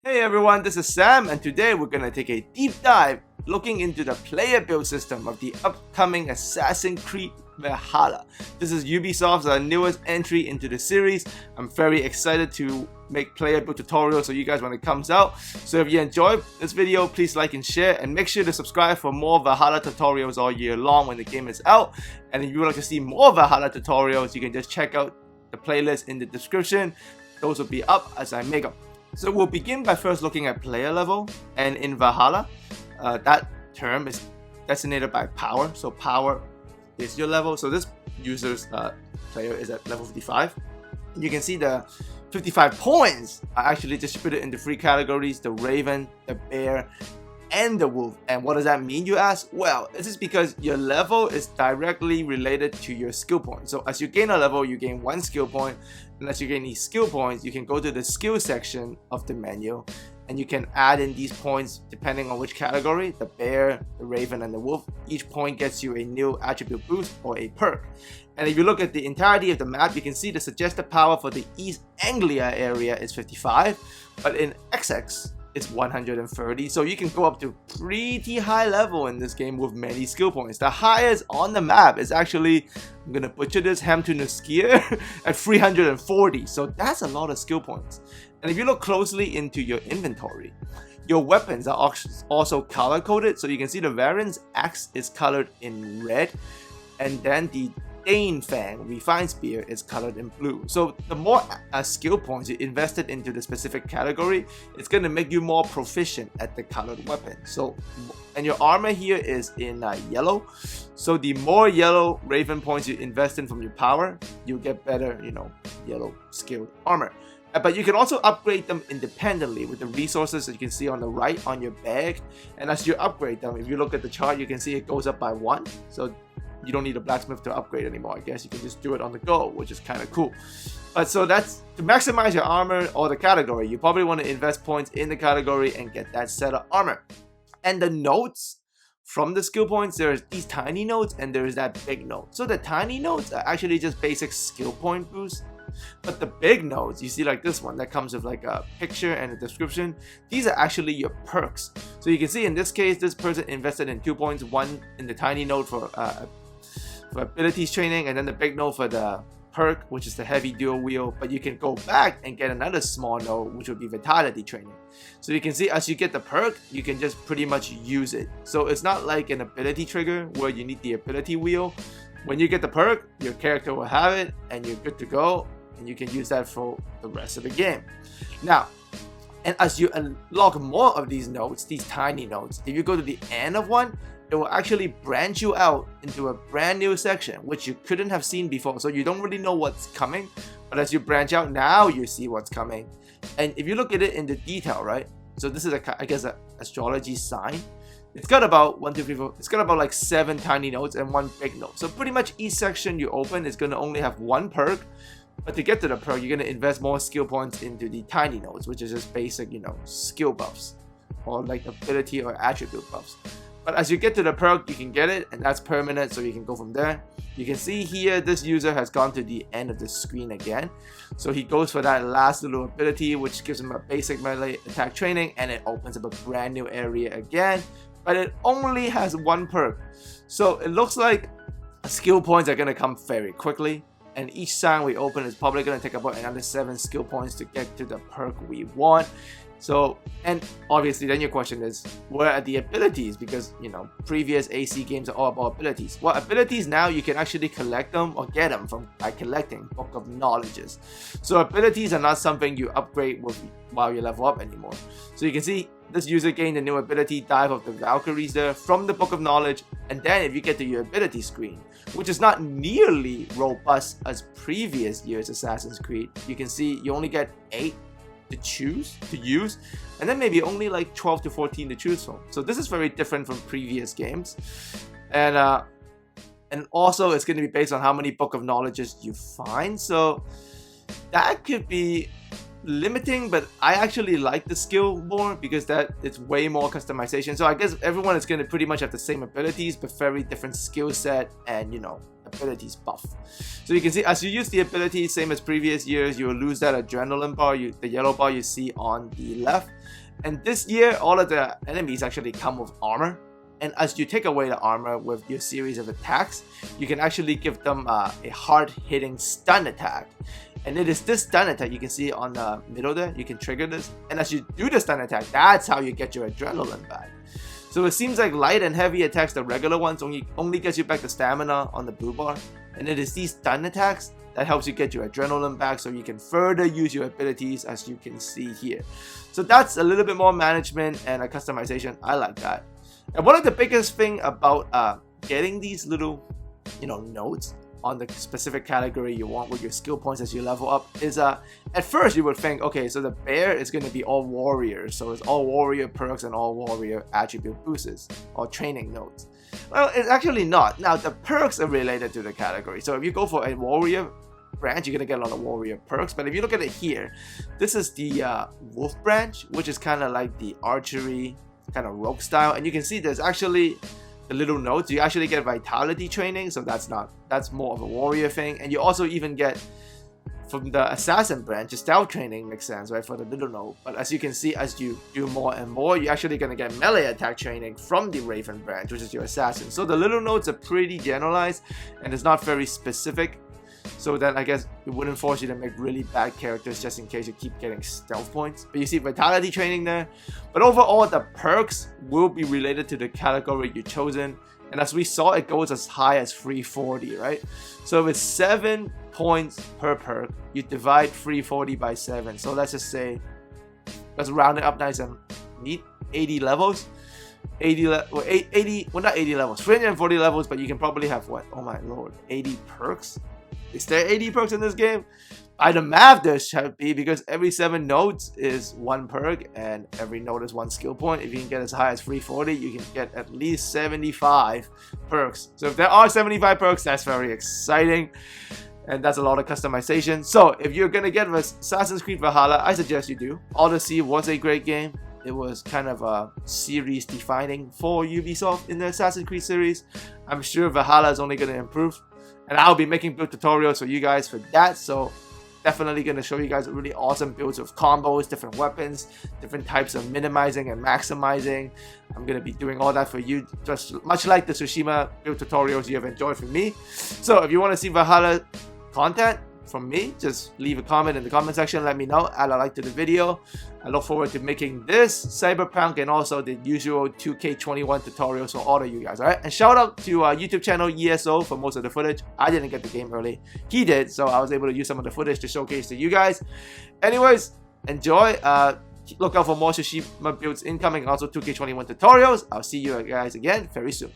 Hey everyone, this is Sam, and today we're gonna take a deep dive looking into the player build system of the upcoming Assassin's Creed Valhalla. This is Ubisoft's newest entry into the series. I'm very excited to make player build tutorials for you guys when it comes out. So if you enjoyed this video, please like and share, and make sure to subscribe for more Valhalla tutorials all year long when the game is out. And if you would like to see more Valhalla tutorials, you can just check out the playlist in the description. Those will be up as I make them. So we'll begin by first looking at player level, and in Valhalla, that term is designated by power. So power is your level. So this user's player is at level 55. And you can see the 55 points are actually distributed into three categories: the Raven, the Bear, and the Wolf. And what does that mean, you ask? Well, this is because your level is directly related to your skill point. So as you gain a level, you gain one skill point, and as you gain these skill points, you can go to the skill section of the menu and you can add in these points depending on which category: the Bear, the Raven, and the Wolf. Each point gets you a new attribute boost or a perk. And if you look at the entirety of the map, you can see the suggested power for the East Anglia area is 55, but in XX it's 130, so you can go up to pretty high level in this game with many skill points. The highest on the map is actually, I'm gonna butcher this, Hamtunuskir at 340, so that's a lot of skill points. And if you look closely into your inventory, your weapons are also color coded, so you can see the Varen's axe is colored in red, and then the Dane Fang Refined Spear is colored in blue. So the more skill points you invested into the specific category, it's going to make you more proficient at the colored weapon. So, and your armor here is in yellow. So the more yellow Raven points you invest in from your power, you get better, yellow skilled armor. But you can also upgrade them independently with the resources that you can see on the right on your bag. And as you upgrade them, if you look at the chart, you can see it goes up by 1. So you don't need a blacksmith to upgrade anymore. I guess you can just do it on the go, which is kind of cool. But so that's to maximize your armor or the category. You probably want to invest points in the category and get that set of armor. And the nodes from the skill points, there's these tiny nodes and there's that big node. So the tiny nodes are actually just basic skill point boosts. But the big nodes, you see like this one that comes with like a picture and a description, these are actually your perks. So you can see in this case, this person invested in 2 points, one in the tiny node for abilities training, and then the big node for the perk, which is the heavy dual wheel. But you can go back and get another small node, which would be vitality training. So you can see as you get the perk, you can just pretty much use it. So it's not like an ability trigger where you need the ability wheel. When you get the perk, your character will have it and you're good to go, and you can use that for the rest of the game. Now, and as you unlock more of these nodes, these tiny nodes, if you go to the end of one, it will actually branch you out into a brand new section, which you couldn't have seen before. So you don't really know what's coming, but as you branch out, now you see what's coming. And if you look at it in the detail, right? So this is I guess an astrology sign. It's got about 1, 2, 3, 4. It's got about like 7 tiny nodes and 1 big node. So pretty much each section you open is going to only have 1 perk. But to get to the perk, you're going to invest more skill points into the tiny nodes, which is just basic, skill buffs or like ability or attribute buffs. But as you get to the perk, you can get it, and that's permanent, so you can go from there. You can see here, this user has gone to the end of the screen again. So he goes for that last little ability, which gives him a basic melee attack training, and it opens up a brand new area again. But it only has 1 perk. So it looks like skill points are going to come very quickly. And each sign we open is probably going to take about another 7 skill points to get to the perk we want. So, and obviously then your question is, where are the abilities? Because, previous AC games are all about abilities. Well, abilities now you can actually collect them or get them by collecting Book of Knowledges. So abilities are not something you upgrade with while you level up anymore. So you can see this user gained a new ability, Dive of the Valkyries there, from the Book of Knowledge. And then if you get to your ability screen, which is not nearly robust as previous years Assassin's Creed, you can see you only get 8 to use, and then maybe only like 12 to 14 to choose from. So this is very different from previous games, and also it's going to be based on how many Book of Knowledges you find. So that could be limiting, but I actually like the skill more because that it's way more customization. So I guess everyone is going to pretty much have the same abilities but very different skill set and abilities buff. So you can see as you use the ability, same as previous years, you will lose that adrenaline bar, the yellow bar you see on the left. And this year, all of the enemies actually come with armor. And as you take away the armor with your series of attacks, you can actually give them a hard-hitting stun attack. And it is this stun attack you can see on the middle there. You can trigger this. And as you do the stun attack, that's how you get your adrenaline back. So it seems like light and heavy attacks, the regular ones, only gets you back the stamina on the blue bar. And it is these stun attacks that helps you get your adrenaline back so you can further use your abilities, as you can see here. So that's a little bit more management and a customization. I like that. And one of the biggest thing about getting these little, notes on the specific category you want with your skill points as you level up is at first you would think, okay, so the bear is going to be all warrior, so it's all warrior perks and all warrior attribute boosts or training notes. Well, it's actually not. Now the perks are related to the category, so if you go for a warrior branch, you're gonna get a lot of warrior perks. But if you look at it here, this is the wolf branch, which is kind of like the archery kind of rogue style, and you can see there's actually the little notes. You actually get vitality training, so that's more of a warrior thing. And you also even get from the assassin branch, the stealth training makes sense, right, for the little note. But as you can see, as you do more and more, you're actually gonna get melee attack training from the raven branch, which is your assassin. So the little notes are pretty generalized and it's not very specific. So then I guess it wouldn't force you to make really bad characters just in case you keep getting stealth points. But you see vitality training there. But overall, the perks will be related to the category you've chosen. And as we saw, it goes as high as 340, right? So if it's 7 points per perk, you divide 340 by 7. So let's just say, let's round it up nice and neat, 80 levels. 80, well, not 80 levels, 340 levels, but you can probably have what? Oh my lord, 80 perks? Is there 80 perks in this game? By the math, there should be, because every 7 nodes is 1 perk and every node is 1 skill point. If you can get as high as 340, you can get at least 75 perks. So if there are 75 perks, that's very exciting. And that's a lot of customization. So if you're gonna get Assassin's Creed Valhalla, I suggest you do. Odyssey was a great game. It was kind of a series defining for Ubisoft in the Assassin's Creed series. I'm sure Valhalla is only gonna improve. And I'll be making build tutorials for you guys for that. So definitely going to show you guys really awesome builds with combos, different weapons, different types of minimizing and maximizing. I'm going to be doing all that for you, just much like the Tsushima build tutorials you have enjoyed from me. So if you want to see Valhalla content from me, just leave a comment in the comment section. Let me know. Add a like to the video. I look forward to making this Cyberpunk and also the usual 2K21 tutorials for all of you guys. Alright, and shout out to YouTube channel ESO for most of the footage. I didn't get the game early. He did, so I was able to use some of the footage to showcase to you guys. Anyways, enjoy. Look out for more Tsushima builds incoming and also 2K21 tutorials. I'll see you guys again very soon.